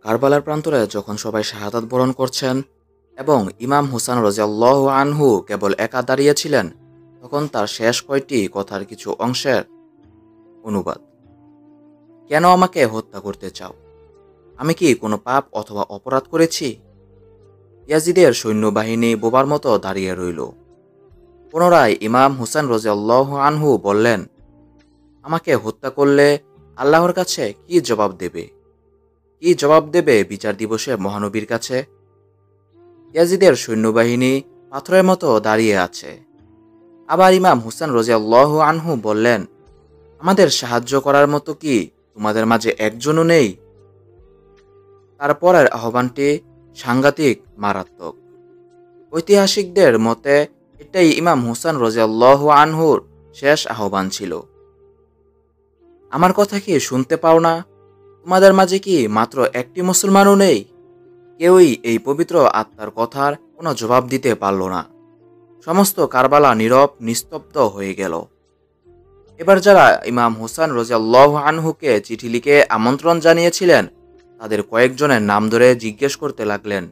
কারবালার প্রান্তরে যখন সবাই শাহাদাত বরণ করছেন এবং ইমাম হুসান রাদিয়াল্লাহু আনহু কেবল একা দাঁড়িয়েছিলেন, তখন তার শেষ কয়টি কথার কিছু অংশের অনুবাদ। কেন আমাকে হত্যা করতে চাও? আমি কি কোনো পাপ অথবা অপরাধ করেছি? ইয়াজিদের সৈন্যবাহিনী বোবার মতো দাঁড়িয়ে রইল। পুনরায় ইমাম হুসান রাদিয়াল্লাহু আনহু বললেন, আমাকে হত্যা করলে আল্লাহর কাছে কি জবাব দেবে? কি জবাব দেবে বিচার দিবসে মহানবীর কাছে? ইয়াজিদের সৈন্যবাহিনী পাথরের মতো দাঁড়িয়ে আছে। আবার ইমাম হুসান রাদিয়াল্লাহু আনহু বললেন, আমাদের সাহায্য করার মতো কি তোমাদের মাঝে একজনও নেই? তারপরের আহ্বানটি সাংঘাতিক, মারাত্মক। ঐতিহাসিকদের মতে এটাই ইমাম হুসান রাদিয়াল্লাহু আনহুর শেষ আহ্বান ছিল। আমার কথা কি শুনতে পাও না? তোমাদের মাঝে কি মাত্র একটি মুসলমানও নেই? কেউই এই পবিত্র আত্মার কথার কোনো জবাব দিতে পারল না। সমস্ত কারবালা নীরব, নিস্তব্ধ হয়ে গেল। এবার যারা ইমাম হুসান রাদিয়াল্লাহু আনহুকে চিঠি লিখে আমন্ত্রণ জানিয়েছিলেন, তাদের কয়েকজনের নাম ধরে জিজ্ঞেস করতে লাগলেন,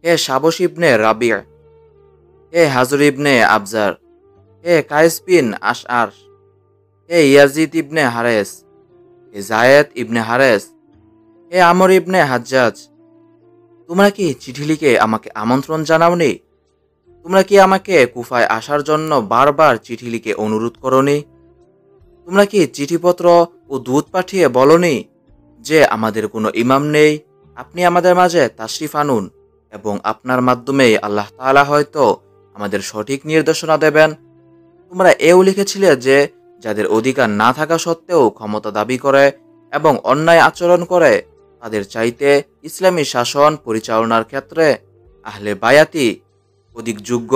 হে সাবস ইবনে রাবি', হে হাজর ইবনে আবজার, হে কায়েস বিন আশআর, হে ইয়াজিদ ইবনে হারেস, হে জায়েদ ইবনে হারেস, হে আমর ইবনে হাজ্জাজ, তোমরা কি চিঠি লিখে আমাকে আমন্ত্রণ জানাওনি? তোমরা কি আমাকে কুফায় আসার জন্য বারবার চিঠি লিখে অনুরোধ করনি? তোমরা কি চিঠিপত্র ও দূত পাঠিয়ে বলনি যে আমাদের কোনো ইমাম নেই, আপনি আমাদের মাঝে তাশরিফ আনুন এবং আপনার মাধ্যমেই আল্লাহ তাআলা হয়তো আমাদের সঠিক নির্দেশনা দেবেন? তোমরা এও লিখেছিলে যে যাদের অধিকার না থাকা সত্ত্বেও ক্ষমতা দাবি করে এবং অন্যায় আচরণ করে, তাদের চাইতে ইসলামী শাসন পরিচালনার ক্ষেত্রে আহলে বায়াতি অধিক যোগ্য।